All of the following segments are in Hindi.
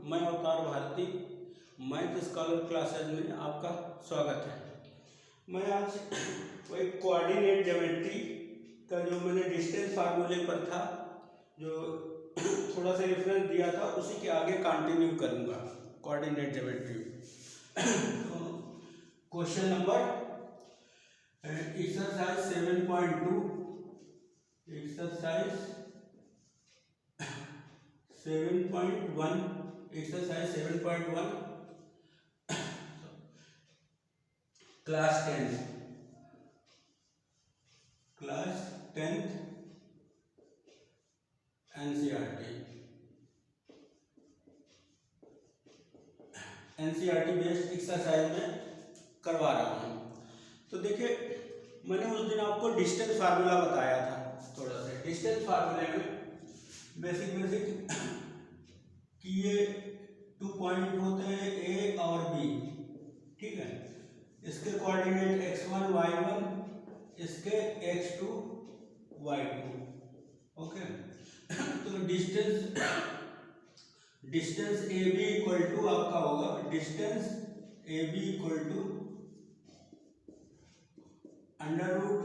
मैं अवतार भारती मैथ स्कॉलर क्लासेज में आपका स्वागत है। मैं आज वही कोऑर्डिनेट ज्योमेट्री का जो मैंने डिस्टेंस फार्मूले पर था, जो थोड़ा सा रेफरेंस दिया था, उसी के आगे कंटिन्यू करूँगा coordinate geometry. Question number exercise 7.2 exercise 7.1 exercise 7.1 class 10th NCERT based exercise में करवा रहा हूँ। तो देखिए, मैंने उस दिन आपको डिस्टेंस फार्मूला बताया था। थोड़ा सा डिस्टेंस फार्मूले में बेसिक कि ये 2 पॉइंट होते हैं ए और बी, ठीक है। इसके कोऑर्डिनेट x1 y1, इसके x2 y2, ओके। तो distance A B equal to आपका होगा, distance A B equal to under root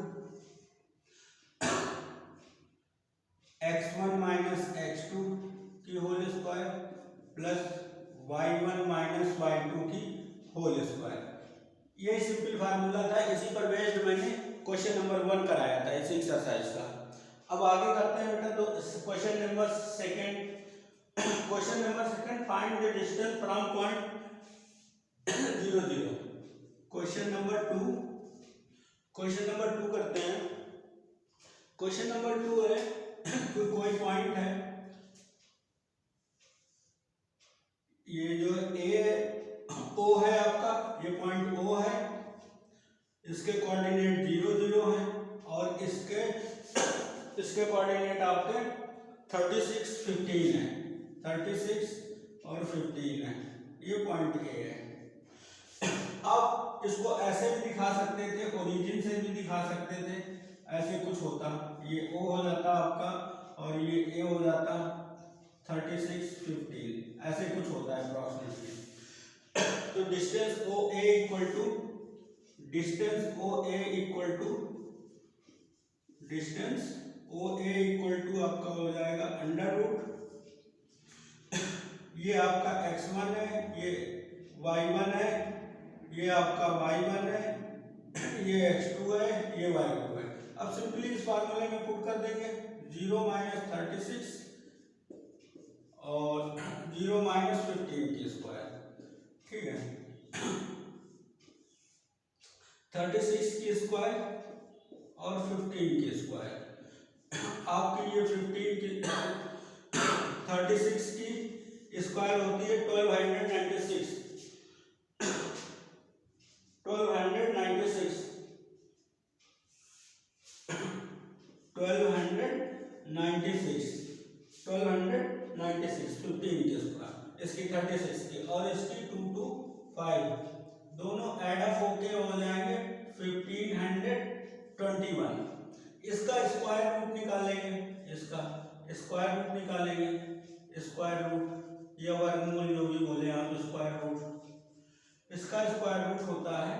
x1 minus x2 की whole square plus y1 minus y2 की होल स्क्वायर। ये सिंपल फार्मूला था। इसी पर बेस्ड मैंने क्वेश्चन नंबर 1 कराया था इस एक्सरसाइज का। अब आगे करते हैं बेटा। तो question number second find the distance from point 0 0। Question number 2 करते हैं। क्वेश्चन नंबर 2 है कोई पॉइंट है, ये जो ओ है आपका, ये पॉइंट ओ है, इसके कोऑर्डिनेट 0 0 है और इसके कोऑर्डिनेट आपके 36 15 है, 36 और 15 है। ये पॉइंट ए है। अब इसको ऐसे भी दिखा सकते थे, ओरिजिन से भी दिखा सकते थे। ऐसे कुछ होता, ये ओ हो जाता आपका और ये ए हो जाता 36 15, ऐसे कुछ होता है अप्रॉक्सीमेटली। तो distance O A equal to आपका हो जाएगा अंडर रूट, ये आपका x1 है, ये y1 है, ये आपका y1 है, ये x2 है, ये y2 है। अब सिंपली इस फार्मूले में पुट कर देंगे 0 माइनस 36 और 0 माइनस 15 की स्क्वायर, ठीक है। 36 की स्क्वायर और 15 की स्क्वायर। आपकी ये 15 की 36 की स्क्वायर होती है 1296 15 की स्क्वायर, इसकी 36 की और इसकी 2 to 5 दोनों ऐड अप होके हो जाएंगे 1521। इसका स्क्वायर रूट निकालेंगे, स्क्वायर रूट या वर्गमूल जो भी बोले आप, स्क्वायर रूट। इसका स्क्वायर रूट होता है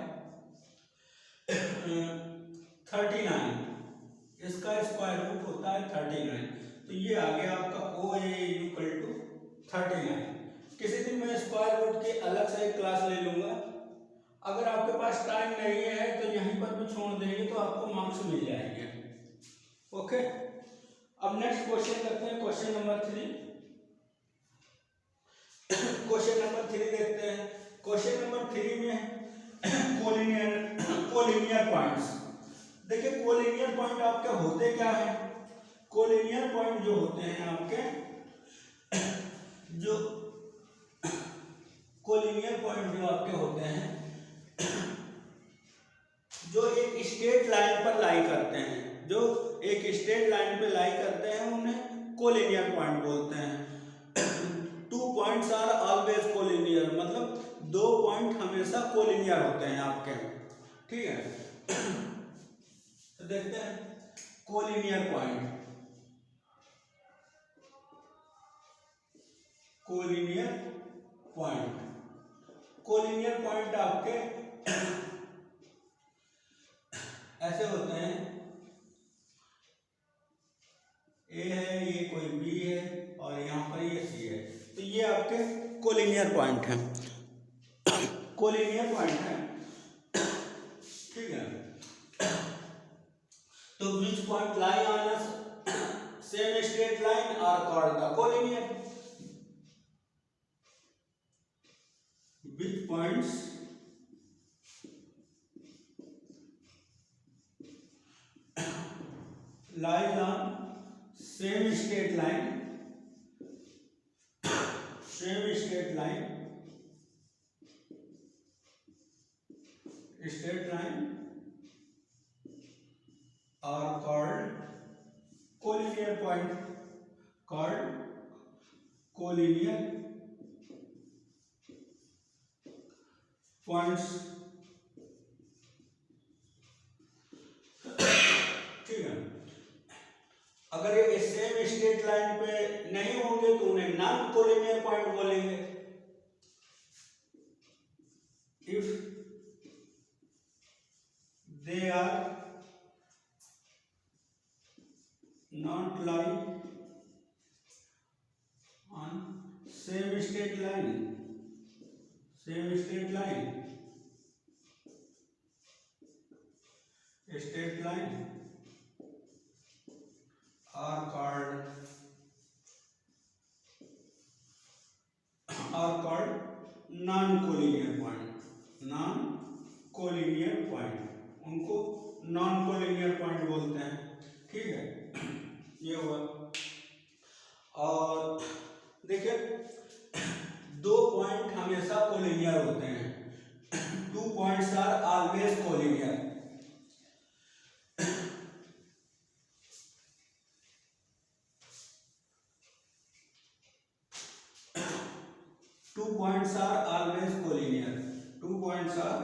39, इसका स्क्वायर रूट होता है 39। तो ये आ गया आपका ओ ए इक्वल टू 39। किसी दिन मैं स्क्वायर रूट की अलग से एक क्लास ले लूंगा। अगर आपके पास टाइम नहीं है तो यहीं पर भी छोड़ देंगे तो आपको मार्क्स मिल जाएंगे, ओके। अब नेक्स्ट क्वेश्चन करते हैं, क्वेश्चन नंबर 3 देखते हैं। क्वेश्चन नंबर 3 में कोलिनियर पॉइंट्स। देखिए, कोलिनियर पॉइंट आपके होते क्या है? कोलिनियर पॉइंट जो होते हैं आपके, होते हैं जो एक स्ट्रेट लाइन पर लाई करते हैं, उन्हें कोलिनियर पॉइंट बोलते हैं। 2 पॉइंट्स आर ऑलवेज कोलिनियर, मतलब 2 पॉइंट हमेशा कोलिनियर होते हैं आपके, ठीक है। तो देखते हैं कोलिनियर पॉइंट। कोलिनियर पॉइंट आपके ऐसे होते हैं, ए है, ये कोई बी है और यहाँ पर ये सी है, तो ये आपके कोलिनियर पॉइंट हैं, कोलिनियर पॉइंट है, ठीक है। तो which point lie on a same straight line are called the collinear. Which points lies on same straight line, same straight line, straight line are called collinear point, called collinear points, ठीक है। अगर ये सेम स्ट्रेट लाइन पे नहीं होंगे तो उन्हें नॉन कोलिनियर पॉइंट बोलेंगे। If they are not lie on same straight line, same straight line, straight line are called non-collinear point, non-collinear point, उनको non-collinear point बोलते हैं, ठीक है। ये हुआ। और देखिए दो पॉइंट हमेशा कोलिनियर होते हैं, two points are always collinear. Two points are always collinear. Two points are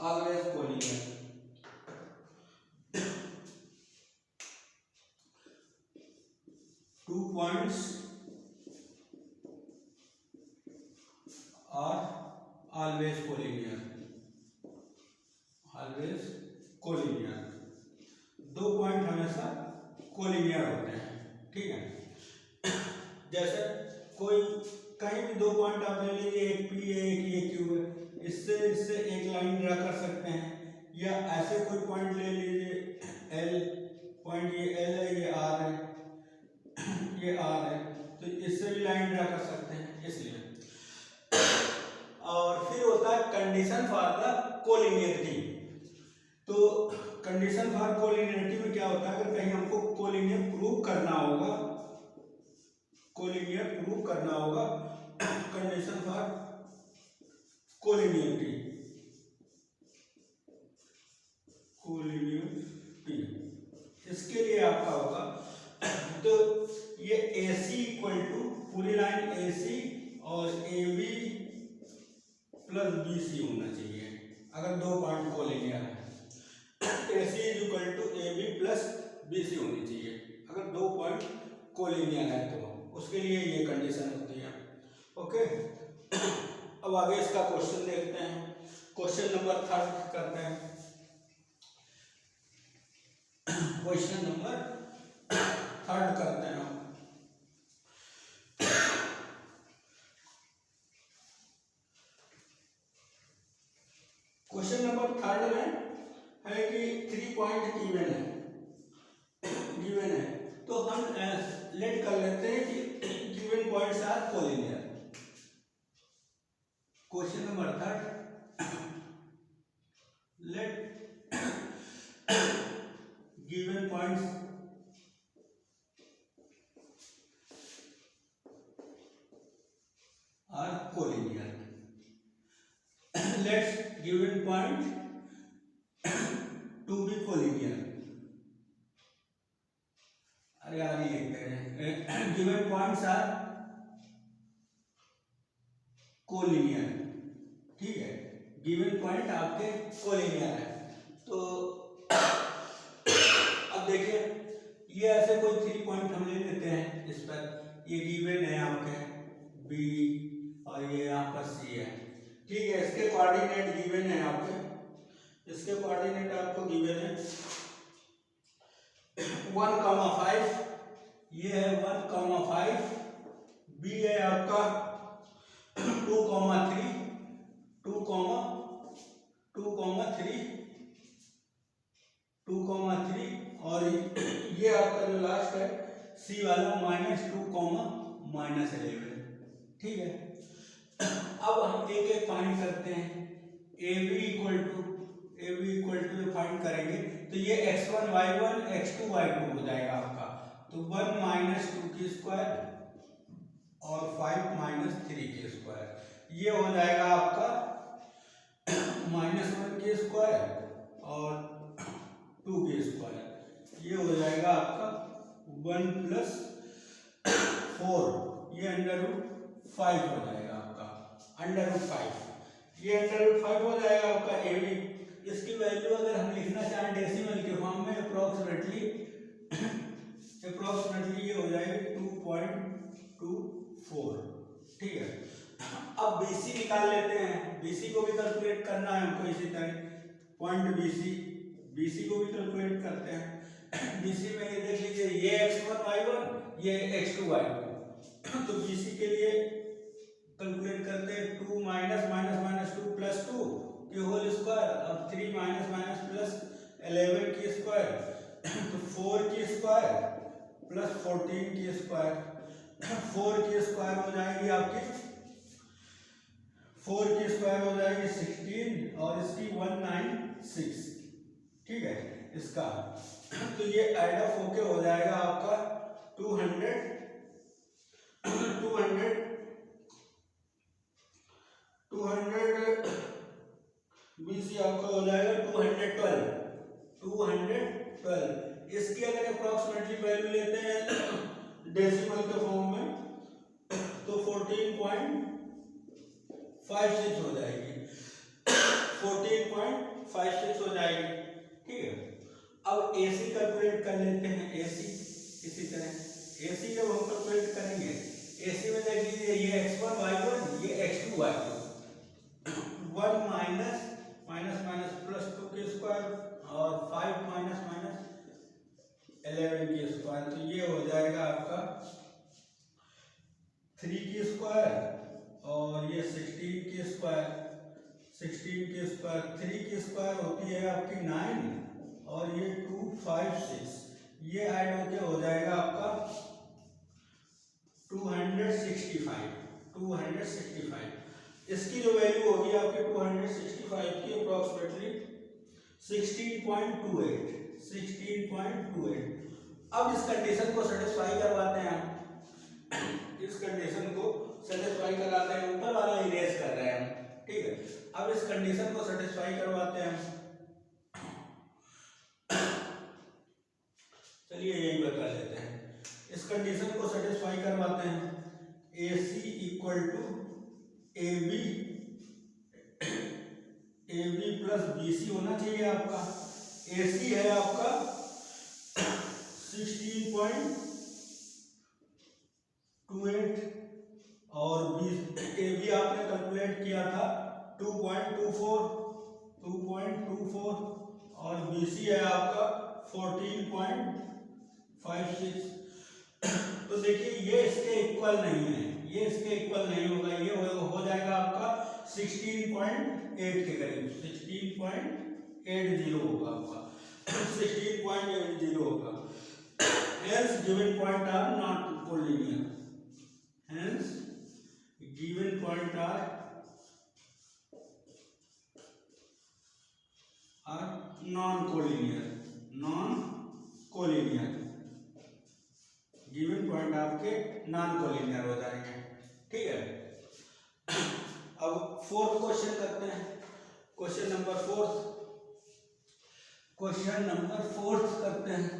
always collinear. Two points are always collinear. Always collinear. दो पॉइंट हमेशा कोलिनियर होते हैं, ठीक है। जैसे कोई कहीं भी दो पॉइंट आप ले लीजिए, एक पी है एक ये क्यू है, इससे इससे एक लाइन ड्रा कर सकते हैं, या ऐसे कोई पॉइंट ले लीजिए एल पॉइंट, ये एल है ये आर है, ये आर है, तो इससे भी लाइन ड्रा कर सकते हैं, इसलिए। और फिर होता है कंडीशन फॉर द कोलिनियरिटी। तो कंडीशन फॉर कोलिनियरिटी में क्या होता है, अगर कहीं हमको कोलिनियर प्रूव करना होगा, कोलिनियर प्रूव करना होगा, कंडीशन फॉर कोलिनियरिटी, कोलिनियरिटी इसके लिए आपका होगा, तो ये AC इक्वल टू पूरी लाइन AC और AB प्लस BC होना चाहिए अगर दो पॉइंट कोलिनियर है। AC is equal to AB plus BC होनी चाहिए अगर दो पॉइंट कोलिनियर है, तो उसके लिए ये कंडीशन होती है, ओके। अब आगे इसका क्वेश्चन देखते हैं, क्वेश्चन नंबर 3 करते हैं। क्वेश्चन नंबर 3 करते हैं। क्वेश्चन नंबर 3 में है कि 3 पॉइंट गिवन है, तो हम लेट कर लेते हैं कि given points are collinear. Question number 3, let given points are collinear. Let's given point to be collinear. अरे आगे लिखते हैं, गिवन पॉइंट्स आर कोलिनियर, ठीक है। गिवन पॉइंट आपके कोलिनियर है, तो अब देखिए ये ऐसे कोई 3 पॉइंट हम ले लेते हैं, इस पर ये गिवन है आपके B और ये यहाँ पर सी है। ठीक है, इसके कोऑर्डिनेट गिवन है यहाँ पे, इसके कोऑर्डिनेट आपको गिवन है 1,5, ये है 1,5, बी है आपका 2,3, 2,3 और ये आपका जो लास्ट है सी वाला -2, ठीक है। अब हम एक एक फाइंड करते हैं। A B equal to find करेंगे तो ये x1 y1 x2 y2 हो जाएगा आपका, तो 1 - 2 की स्क्वायर और 5 - 3 की स्क्वायर, ये हो जाएगा आपका -1 की स्क्वायर और 2 की स्क्वायर, ये हो जाएगा आपका 1 + 4, ये √5 हो जाएगा आपका, √5, ये √5 हो जाएगा आपका ए बी। इसकी वैल्यू अगर हम लिखना चाहें डेसिमल के फॉर्म में अप्रोक्सीमेटली ये हो जाएगी 2.24, ठीक है। अब BC निकाल लेते हैं, BC को भी कैलकुलेट करना है हमको इसी तरह, पॉइंट BC को भी कैलकुलेट करते हैं। BC में ये देख लीजिए, ये x1 y1, ये x2 y2, तो BC के लिए कैलकुलेट करते हैं 2 - -2 + 2 की होल स्क्वायर और 3 - + 11 की स्क्वायर, तो 4 की स्क्वायर + 14 की स्क्वायर, 4 की स्क्वायर हो जाएगी आपकी 16 और इसकी 196, ठीक है इसका, तो ये ऐड अप होके हो जाएगा आपका 200 BC आपका हो जाएगा 212। इसकी अगर अप्रोक्सीमेटली वैल्यू लेते हैं डेसिमल के फॉर्म में तो 14.56 हो जाएगी, 14.56 हो जाएगी, ठीक है। अब AC कैलकुलेट कर लेते हैं, AC इसी तरह AC जब हम कैलकुलेट करेंगे, AC में देख लीजिए ये x1 y1, ये x2 y2, 1 - +2 की स्क्वायर और 5 - 11 की स्क्वायर, तो ये हो जाएगा आपका 3 की स्क्वायर और ये 16 की स्क्वायर, 3 की स्क्वायर होती है आपकी 9 और ये 256, ये ऐड होके हो जाएगा आपका 265। इसकी जो वैल्यू होगी आपके 265 की अप्रोक्सीमेटली 16.28। अब इस कंडीशन को सेटिस्फाई करवाते हैं हम, ऊपर वाला इरेज कर रहे हैं हम, ठीक है। अब इस कंडीशन को सेटिस्फाई करवाते हैं हम, चलिए यही बता लेते हैं। इस कंडीशन को सेटिस्फाई करवाते हैं, AC equal to AB + BC होना चाहिए आपका। AC है आपका 16.28 और AB आपने कैलकुलेट किया था 2.24 और BC है आपका 14.56। तो देखिए ये इसके इक्वल नहीं है, ये इसके इक्वल नहीं होगा, ये हो जाएगा आपका 16.8 के करीब, 16.80 होगा आपका, 16.80 होगा। Hence given point are not collinear, hence given point are non-collinear, given point आपके नॉन कोलिनियर हो जाएंगे, ठीक है। अब फोर्थ क्वेश्चन करते हैं, क्वेश्चन नंबर फोर्थ करते हैं।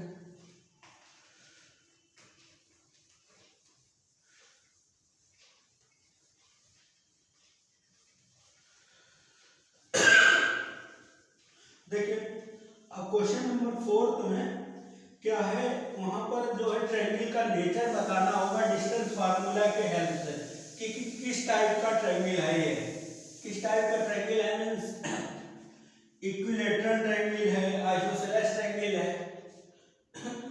देखिए अब क्वेश्चन नंबर 4 में क्या है, वहां पर जो है ट्रायंगल का नेचर बताना होगा डिस्टेंस फार्मूला के हेल्प से। कि किस टाइप का ट्रायंगल है ये, किस टाइप का ट्रायंगल है, मींस इक्विलैटरल ट्रायंगल है, आइसोसेलेस ट्रायंगल है,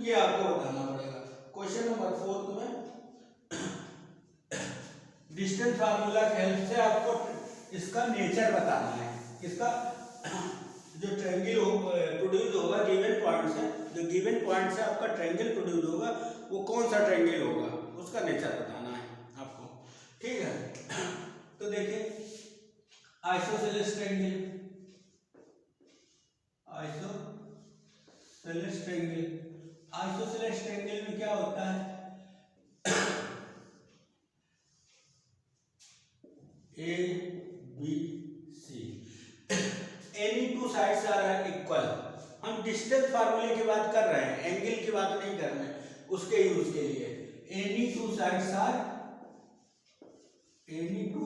ये आपको बताना पड़ेगा। क्वेश्चन नंबर 4 में डिस्टेंस फार्मूला की हेल्प से आपको इसका नेचर बताना है, इसका जो ट्रायंगल प्रोड्यूस होगा गिवन पॉइंट से, जो गिवन पॉइंट से आपका ट्रायंगल प्रोड्यूस होगा वो कौन सा ट्रायंगल होगा, उसका नेचर बताना है आपको, ठीक है। तो देखिए isosceles triangle, isosceles triangle, isosceles triangle में क्या होता है, A B C, any two sides are equal. हम डिस्टेंस फार्मूले की बात कर रहे हैं, एंगल की बात नहीं कर रहे हैं, उसके यूज के लिए any two sides are equal, any two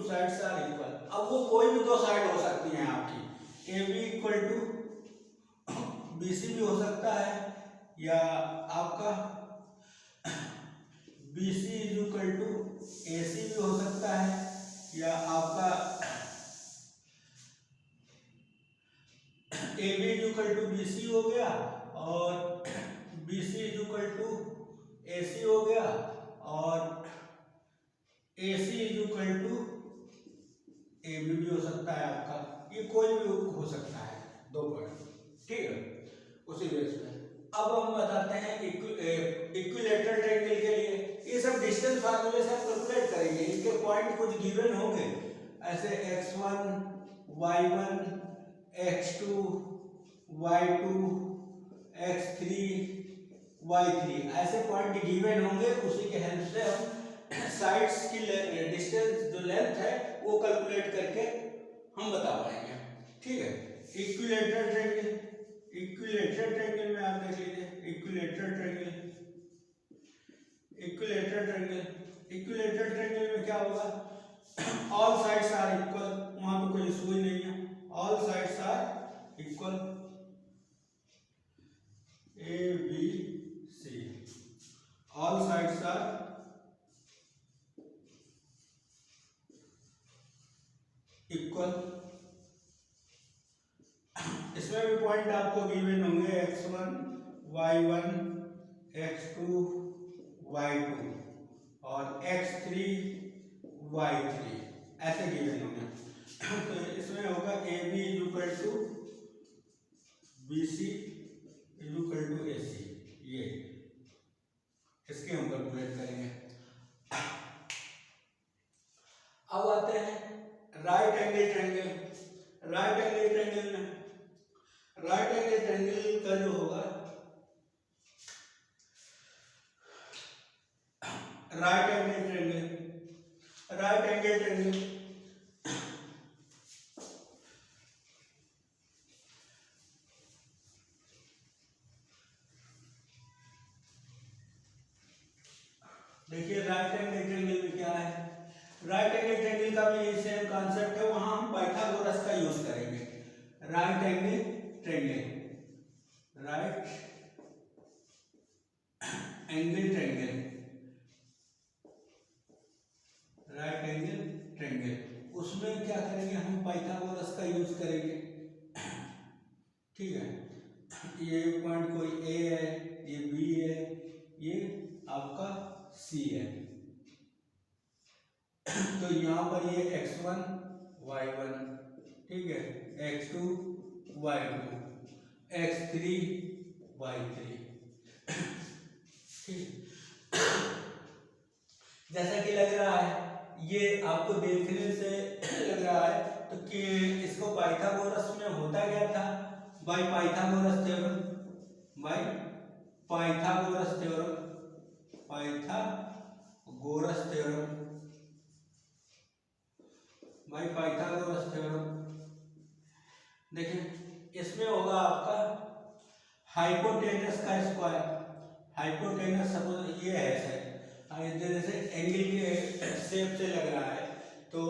sides are equal. अब वो कोई भी दो साइड हो सकती हैं आपकी, A B equal to B C भी हो सकता है, या आपका B C is equal to A C भी हो सकता है, या आपका A B is equal to B C हो गया और B C is equal to A C हो गया और A C is equal to A B भी हो सकता है आपका, ये कोई भी हो सकता है दो पॉइंट, ठीक है। उसी बेस पे अब हम बताते हैं इक्विलैटरल ट्रायंगल के लिए, ये सब डिस्टेंस फार्मूले से हम कैलकुलेट करेंगे, इनके पॉइंट कुछ गिवन होंगे ऐसे x1 y1 x2 y2 x3 y3 ऐसे पॉइंट गिवन होंगे, उसी के हेल्प से हम साइड्स की डिस्टेंस जो लेंथ है वो कैलकुलेट करके हम बता पाएंगे, ठीक है। इक्विलैटरल ट्रायंगल, इक्विलैटरल ट्रायंगल में आप देख लीजिए, इक्विलैटरल ट्रायंगल में क्या होगा, ऑल साइड्स आर इक्वल, वहां पे कोई इशू ही नहीं है, all sides are equal, A B C, all sides are equal. इसमें भी पॉइंट आपको गिवन होंगे x1 y1 x2 y2 और x3 y3 ऐसे गिवन होंगे। तो इसमें होगा A B is equal to B C is equal to A C, ये इसके हम कैलकुलेट करेंगे। अब आते हैं right angle triangle, right angle triangle में राइट एंगल ट्रायंगल का जो होगा, राइट एंगल ट्रायंगल देखिए राइट एंगल ट्रायंगल में क्या है, राइट एंगल ट्रायंगल का भी सेम कॉन्सेप्ट है, वहां हम पाइथागोरस का यूज करेंगे। Right angle triangle, right angle triangle, right angle triangle, उसमें क्या करेंगे हम पाइथागोरस का यूज करेंगे, ठीक है। ये पॉइंट कोई ए है, ये बी है, ये आपका सी है, तो यहाँ पर ये x1 y1, ठीक है, x2 y2 x3 y3, ठीक। जैसा कि लग रहा है, ये आपको देखने से लग रहा है तो कि इसको पाइथागोरस में होता क्या था, by Pythagoras theorem, by Pythagoras theorem, Pythagoras theorem, by Pythagoras theorem. देखिए इसमें होगा आपका हाइपोटेनस का स्क्वायर, हाइपोटेनस सपोज ये है सर, जैसे एंगल के शेप से लग रहा है तो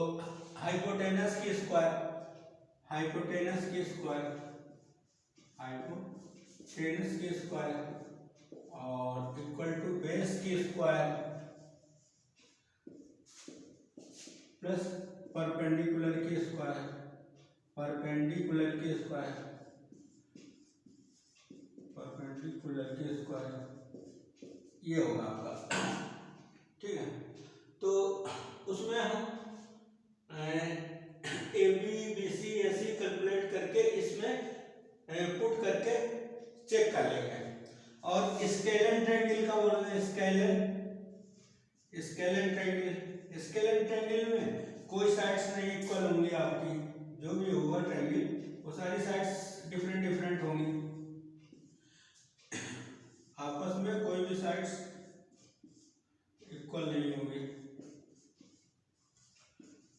हाइपोटेनस की स्क्वायर, हाइपोटेनस की स्क्वायर हाइपोटेनस की स्क्वायर और इक्वल टू बेस की स्क्वायर प्लस परपेंडिकुलर की स्क्वायर, परपेंडिकुलर की स्क्वायर, परपेंडिकुलर की स्क्वायर, ये होगा आपका। ठीक है, तो उसमें हम A B B C A C calculate करके इसमें पुट करके चेक कर लेंगे। और स्केलन ट्रायंगल का बोल रहे हैं, स्केलन ट्रायंगल, स्केलन ट्रायंगल में कोई साइड्स नहीं इक्वल होंगी आपकी, जो भी होगा ट्रायंगल वो सारी साइड्स डिफरेंट डिफरेंट होंगी, आपस में कोई भी साइड्स इक्वल नहीं होगी,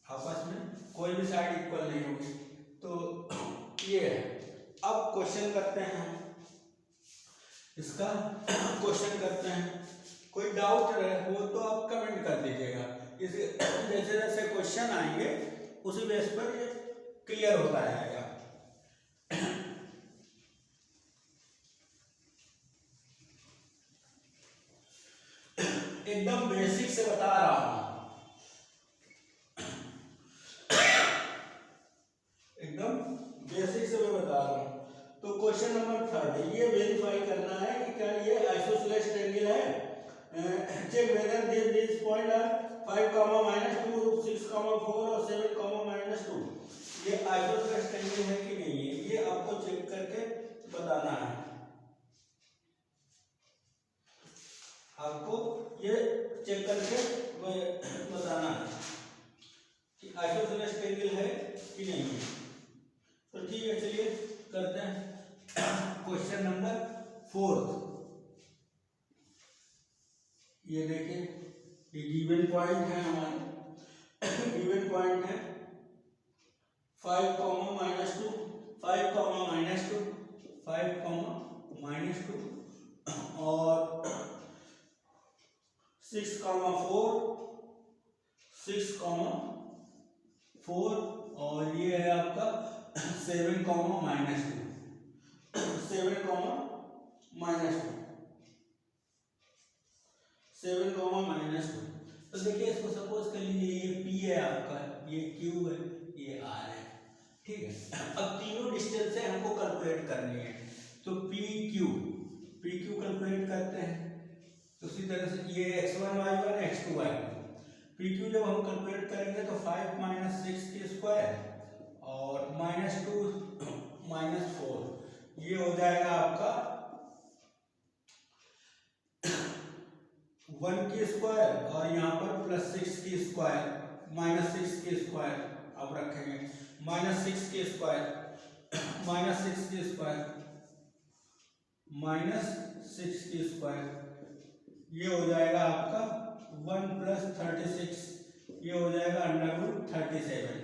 आपस में कोई भी साइड इक्वल नहीं होगी। तो ये है। अब क्वेश्चन करते हैं हम इसका, क्वेश्चन करते हैं। कोई डाउट हो तो आप कमेंट कर दीजिएगा, इसे जैसे जैसे क्वेश्चन आएंगे उसी बेस पर ये क्लियर होता जाएगा। एकदम बेसिक से बता रहा हूं, एकदम बेसिक से मैं बता रहा हूं। तो क्वेश्चन नंबर 3 ये वेरीफाई करना है कि क्या ये आइसोसेलेस ट्रायंगल है। Check whether this point are 5, -2, 6, 4 और 7, -2 ये आइसोसेलेस ट्रायंगल है कि नहीं है, ये आपको चेक करके बताना है। आपको ये चेक करके बताना है कि आइसोसेलेस ट्रायंगल है कि नहीं है। तो ठीक है, चलिए करते हैं क्वेश्चन नंबर 4। ये देखिए, ये गिवन पॉइंट है हमारे, गिवन पॉइंट है 5, -2, 5, -2, 5, -2 और 6, 4, 6, 4 और ये है आपका 7, -2, 7, -2, 7, -2। तो देखिए इसको सपोज कर लीजिए ये P है आपका, ये Q है, ये R है। ठीक है, अब तीनों डिस्टेंस से हमको कैलकुलेट करनी है। तो PQ कैलकुलेट करते हैं। तो उसी तरह से ये x1 y1 x2 y2, PQ जब हम कैलकुलेट करेंगे तो 5 - 6 की स्क्वायर और -2 -4 ये हो जाएगा आपका 1 की स्क्वायर और यहाँ पर +6 की स्क्वायर, -6 की स्क्वायर अब रखेंगे, -6 की स्क्वायर, -6 की स्क्वायर, -6 की स्क्वायर ये हो जाएगा आपका 1 + 36, ये हो जाएगा √37,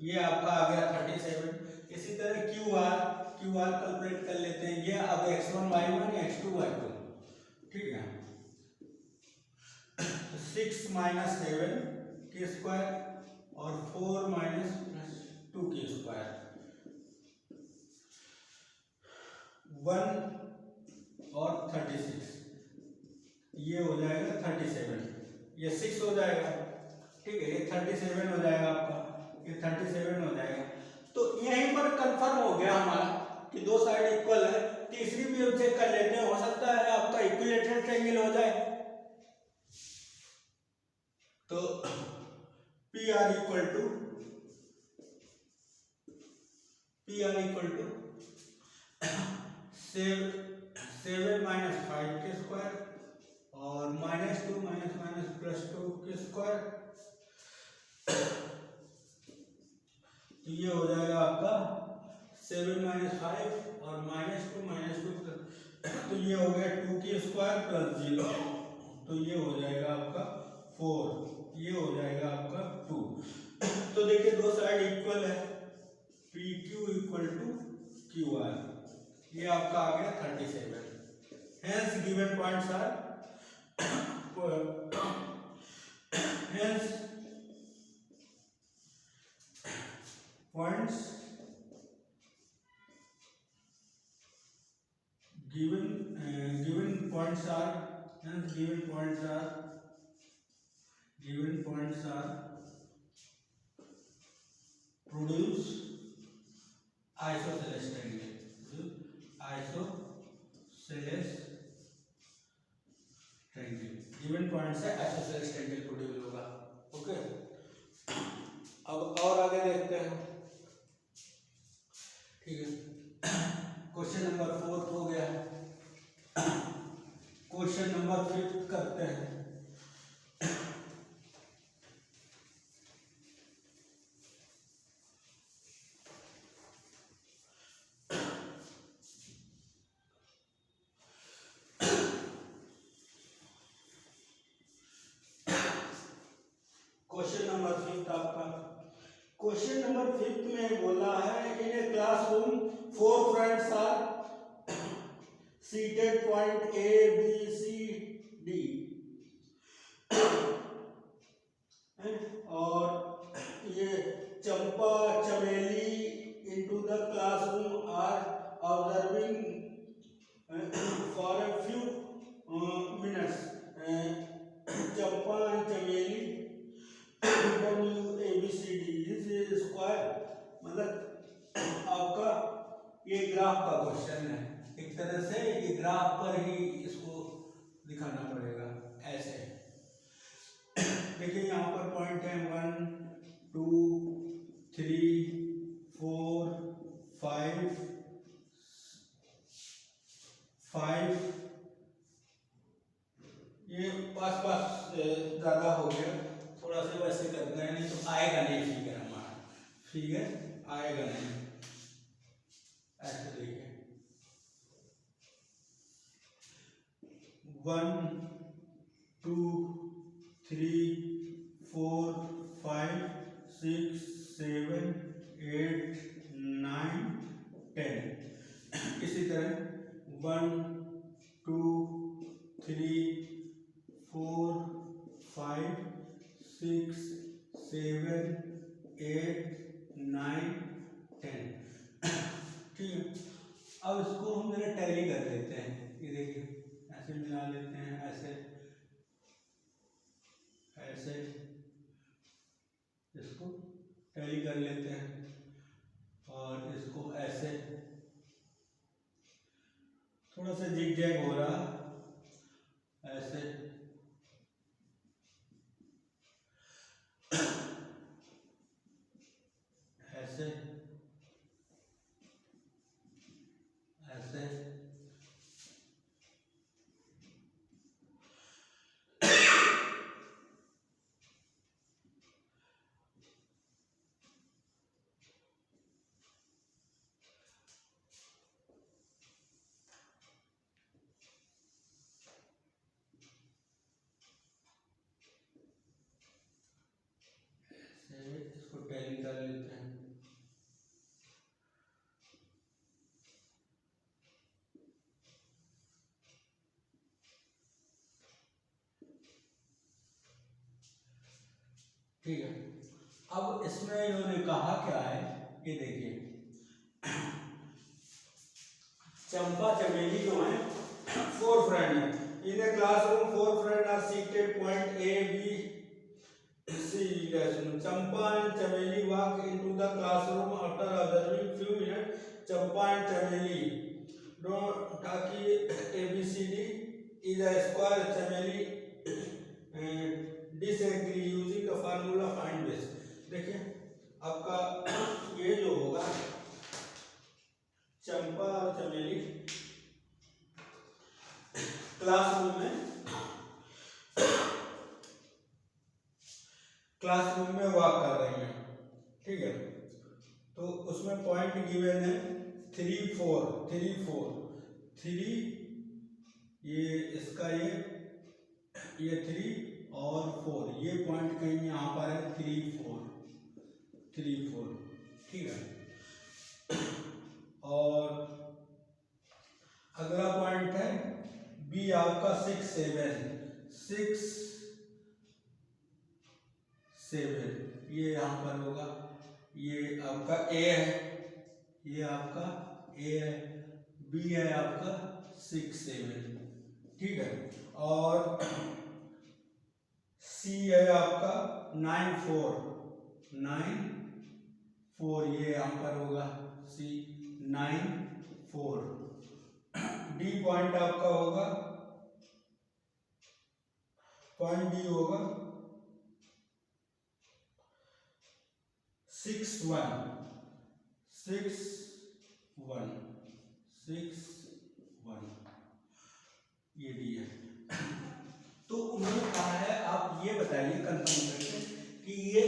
ये आपका आ गया 37। इसी तरह QR कैलकुलेट कर लेते हैं। ये अब x1 y1 x2 y2, ठीक है। 6 - 7 की स्क्वायर और 4 - 2 की स्क्वायर, 1 और 36 ये हो जाएगा 37, ये 6 हो जाएगा, ठीक है। ये 37 हो जाएगा आपका, ये 37 हो जाएगा। तो यहीं पर कंफर्म हो गया हमारा कि दो साइड इक्वल है। तीसरी भी हम चेक कर लेते हैं, हो सकता है आपका इक्विलेटरल ट्रायंगल हो जाए। तो PR इक्वल टू 7 - 5 के स्क्वायर और -2 +2 के स्क्वायर, तो ये हो जाएगा आपका 7 - 5 और -2 तो ये हो गया 2 की स्क्वायर +0, तो ये हो जाएगा आपका 4, ये हो जाएगा आपका 2। तो देखिए दो साइड इक्वल है, PQ इक्वल टू QR, ये आपका आ गया 37। Hence given points are hence points given points are hence given points are produce isosceles triangle. Isosceles triangle given points है isosceles triangle प्रोड्यूस होगा. ओके, अब और आगे देखते हैं. ठीक है, क्वेश्चन नंबर 4 हो गया. क्वेश्चन नंबर 5 करते हैं. क्वेश्चन नंबर 5 आपका. क्वेश्चन नंबर 5 में बोला है in a classroom 4 friends are seated point A, B, C, D और ये चंपा चमेली into the classroom are observing for a few minutes. Champa and चमेली ABCD इज स्क्वायर. मतलब आपका ये ग्राफ का क्वेश्चन है. एक तरह से ये ग्राफ पर ही इसको दिखाना पड़ेगा. ऐसे देखिए यहाँ पर पॉइंट है 1 2 3 4 5. ये पास पास ज्यादा हो गया. थोड़ा सा वैसे करना है, नहीं तो आएगा नहीं फिगर हमारा. फिगर आएगा नहीं. ऐसे देखिए 1 2 3 4 5 6 7 8 9 10. इसी तरह 1 2 3 4 5 6 7 8 9 10. ठीक है, अब इसको हम जरा टैली कर लेते हैं. ये देखिए ऐसे मिला लेते हैं. ऐसे ऐसे इसको टैली कर लेते हैं और इसको ऐसे थोड़ा सा जिग जैग हो रहा. ऐसे ऐसे ऐसे इसको टैली कर लेते हैं. ठीक है, अब इसमें इन्होंने कहा क्या है ये देखिए. चंपा चमेली जो है 4 फ्रेंड है. In a classroom 4 friend are seated point A, B, C. Champa and Chameli walk into the classroom after observing few minute. Champa and Chameli ताकि ABCD is a square. चमेली disagree using the formula find base. देखिए आपका ये जो होगा चंपा और चमेली क्लासरूम में वॉक कर रही हैं. ठीक है, तो उसमें पॉइंट गिवन है 3 4 3. ये इसका ये 3 और 4. ये पॉइंट कहीं यहाँ पर है 3 4. ठीक है, और अगला पॉइंट है बी आपका 6 7. ये यहाँ पर होगा. ये आपका ए है, ये आपका ए है. बी है आपका 67, ठीक है। और सी है आपका 94, ये यहाँ पर होगा सी 94। डी पॉइंट आपका होगा, पॉइंट डी होगा 61, ये डी है। तो उन्होंने कहा है, आप ये बताइए कंफर्म करके कि ये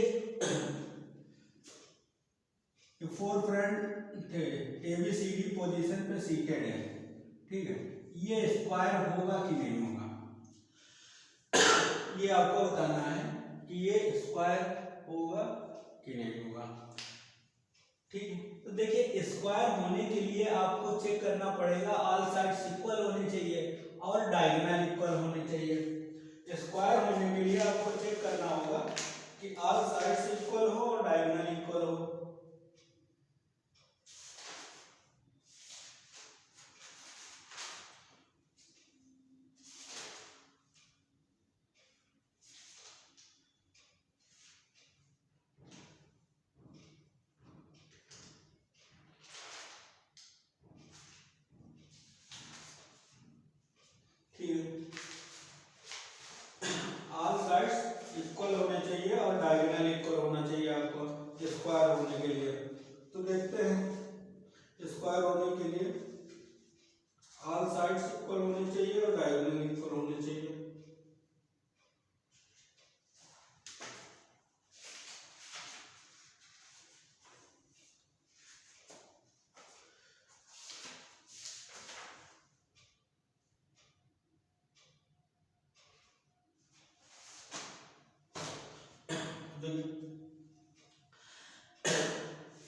4 फ्रंट थे, ABCD पोजीशन पे सीटेड है, ठीक है, ये स्क्वायर होगा कि नहीं होगा, ये आपको बताना है कि ये स्क्वायर होगा कि नहीं होगा, ठीक। तो देखिए, स्क्वायर होने के लिए आपको चेक करना पड़ेगा ऑल साइड्स इक्वल होने चाहिए और डायगोनल इक्वल होने चाहिए। स्क्वायर होने के लिए आपको चेक करना होगा कि ऑल साइड्स इक्वल हो और डायगोनल इक्वल हो। ऑल साइड्स इक्वल होने चाहिए और डायगोनल इक्वल होना चाहिए आपको स्क्वायर होने के लिए। तो देखते हैं, स्क्वायर होने के लिए ऑल साइड्स इक्वल होने चाहिए और डायगोनल इक्वल होने चाहिए।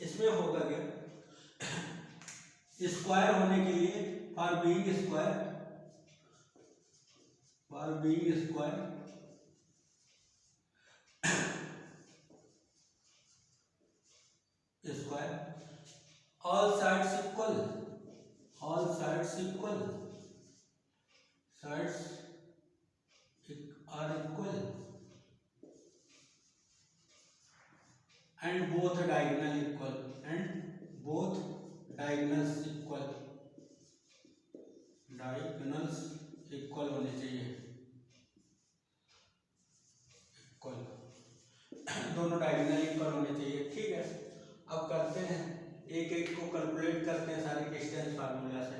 इसमें होगा क्या, स्क्वायर होने के लिए for being square all sides equal sides are equal and both diagonals equal होने चाहिए, दोनों डायगोनल इक्वल होने चाहिए, ठीक है। अब करते हैं, एक एक को कैलकुलेट करते हैं सारे डिस्टेंस फार्मूला से।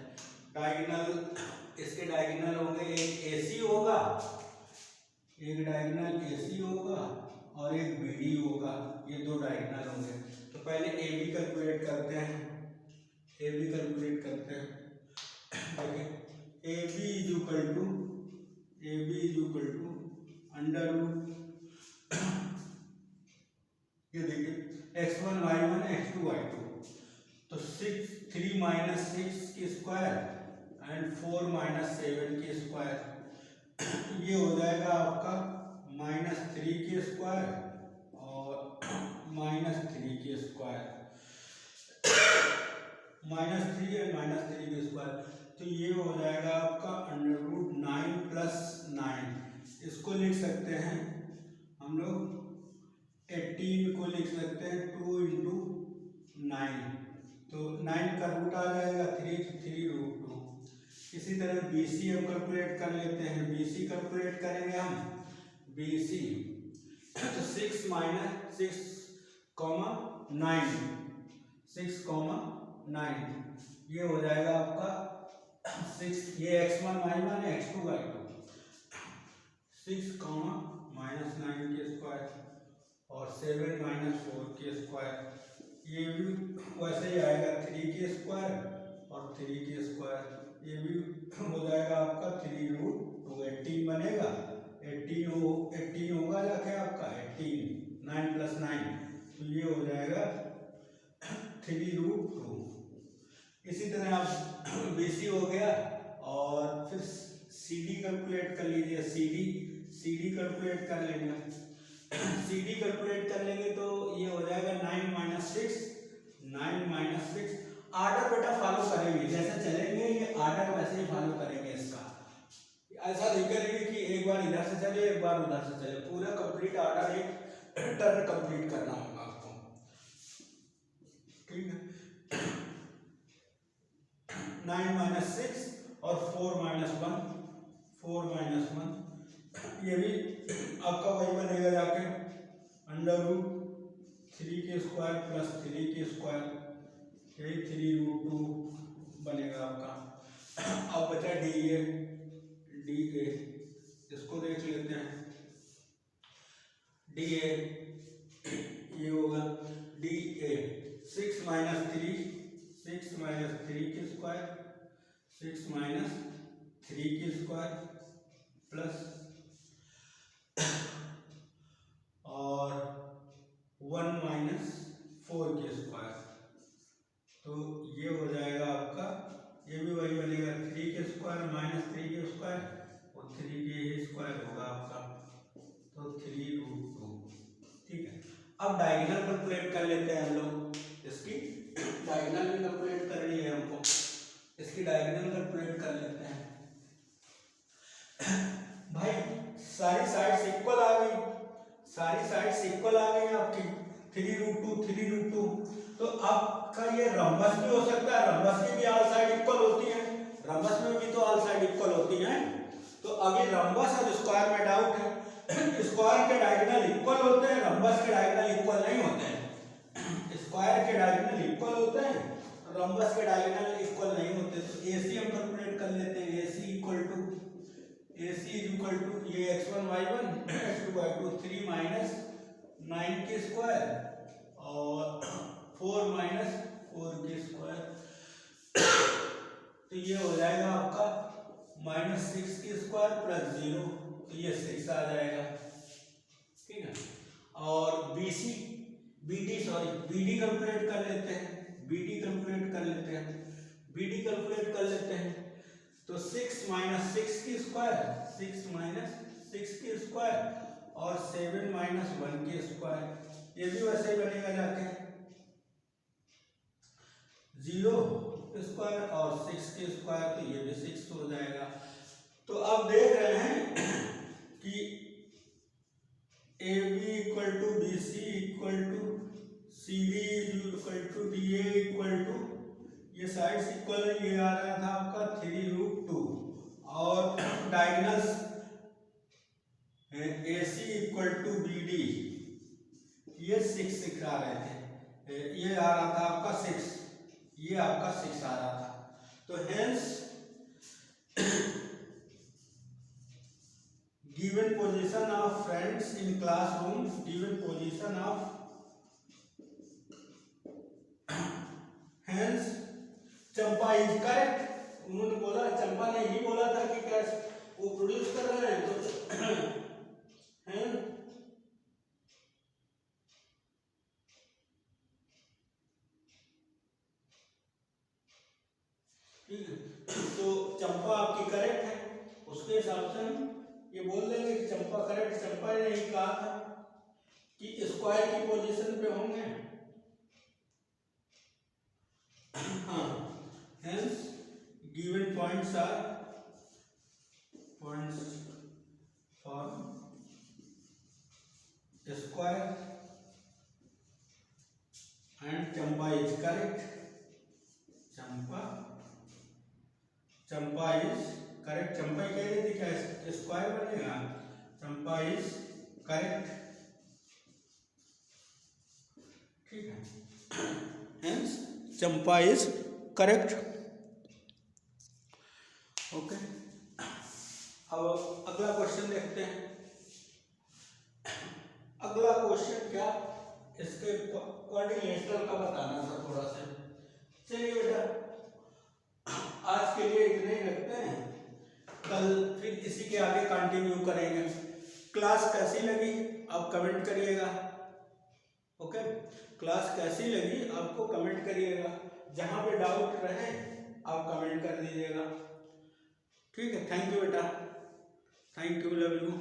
डायगोनल, इसके डायगोनल होंगे, एक AC होगा, एक डायगोनल AC होगा और एक BD होगा, ये दो डायगोनल होंगे। तो पहले AB कैलकुलेट करते हैं, देखिए AB is equal to under root, ये देखिए x1 y1 x2 y2, तो 3 माइनस 6 की स्क्वायर एंड 4 माइनस 7 की स्क्वायर, ये हो जाएगा आपका -3 की स्क्वायर और -3 की स्क्वायर, -3 और -3 की स्क्वायर, तो ये हो जाएगा आपका अंडर रूट 9 प्लस 9। इसको लिख सकते हैं हम लोग 18 को लिख सकते हैं 2 इंटू 9, तो 9 का रूट आ जाएगा 3 रूट 2। इसी तरह BC हम कैलकुलेट कर लेते हैं, BC कैलकुलेट करेंगे हम, BC तो 6 माइनस 6 कॉमा 9, ये हो जाएगा आपका 6, ये x1 y1 x2 y2, 6 comma -9 के स्क्वायर और 7 माइनस 4 के स्क्वायर, ये भी वैसे ही आएगा 3 के स्क्वायर और 3 के स्क्वायर, ये भी हो जाएगा आपका 3 रूट 2, 18 बनेगा, 18 होगा जाके आपका 18, 9 प्लस 9, तो ये हो जाएगा 3 रूट 2। इसी तरह आप BC हो गया और फिर CD कैलकुलेट कर लीजिए, CD कैलकुलेट कर लेंगे, CD कैलकुलेट कर लेंगे तो ये हो जाएगा 9 माइनस 6 आर्डर बेटा फॉलो करेंगे, जैसे चलेंगे ये आर्डर वैसे ही फॉलो करेंगे इसका। ऐसा नहीं करेंगे कि एक बार इधर से चले एक बार उधर से चले, पूरा कंप्लीट आर्डर एक टर्न कंप्लीट करना होगा आपको, ठीक है। 9 - 6 और 4 - 1, 4 - 1 ये भी आपका वही बनेगा जाके √3² + 3² यही 3√2 बनेगा आपका। अब बचा DA, इसको देख लेते हैं। DA ये होगा DA 6 - 3, 6 - 3² 6 - 3² प्लस और 1 - 4², तो ये हो जाएगा आपका, ये भी वही बनेगा 3² - 3² और 3² होगा आपका, तो 3√2, ठीक है। अब डायगोनल कैलकुलेट कर लेते हैं हम लोग, इसकी डायगोनल भी कैलकुलेट करनी है हमको, इसकी डायगोनल कैलकुलेट कर लेते हैं। भाई सारी साइड्स इक्वल आ गई, सारी साइड्स इक्वल आ गई आपकी 3√2 3√2, तो आपका ये रंबस भी हो सकता है, रंबस की भी ऑल साइड इक्वल होती है, रंबस में भी तो ऑल साइड इक्वल होती हैं। तो अभी रंबस और स्क्वायर में डाउट है, स्क्वायर के डायगोनल इक्वल होते हैं, रंबस के डायगोनल इक्वल नहीं होते हैं। स्क्वायर के डायगोनल इक्वल होते हैं, रंबस के डायगोनल इक्वल नहीं होते। तो AC हम कैलकुलेट कर लेते हैं। AC = ये x1 y1 x2 y2 3 - 9² और 4 - 4², तो ये हो जाएगा आपका -6² + 0, तो ये 6 आ जाएगा, ठीक है। और BD कैलकुलेट कर लेते हैं, BD कैलकुलेट कर लेते हैं, तो 6 - 6² 6 - 6² और 7 - 1², ये भी वैसे ही बनेगा जाके 0² और 6², तो ये भी 6 हो जाएगा। तो अब देख रहे हैं कि AB = BC = CD = DA ये साइड्स इक्वल है, ये आ रहा था आपका 3√2 और डायगोनल्स AC = BD ये 6 आ रहे थे, ये आ रहा था आपका 6, ये आपका 6 आ रहा था। तो hence given position of friends in classroom, hence Champa is correct. उन्होंने बोला, चंपा ने ही बोला था कि कैसे वो प्रोड्यूस कर रहे हैं, तो हैं ठीक है। तो चंपा आपकी करेक्ट है, उसके हिसाब से हम ये बोल देंगे कि चंपा करेक्ट। चंपा ने ही कहा था कि स्क्वायर की पोजीशन पे होंगे, हाँ। Hence given points for square and Champa is correct. Champa is correct. Champa कह रही थी क्या स्क्वायर बनेगा, चंपा इज करेक्ट, ठीक है। Hence Champa is correct, okay. अब अगला क्वेश्चन देखते हैं। अगला क्वेश्चन क्या, इसके कोऑर्डिनेटर का बताना था थोड़ा सा। चलिए बेटा आज के लिए इतने ही रखते हैं, कल फिर इसी के आगे कंटिन्यू करेंगे। क्लास कैसी लगी आप कमेंट करिएगा, ओके। क्लास कैसी लगी आपको कमेंट करिएगा, जहां पे डाउट रहे आप कमेंट कर दीजिएगा, ठीक है। थैंक यू बेटा, थैंक यू, लव यू।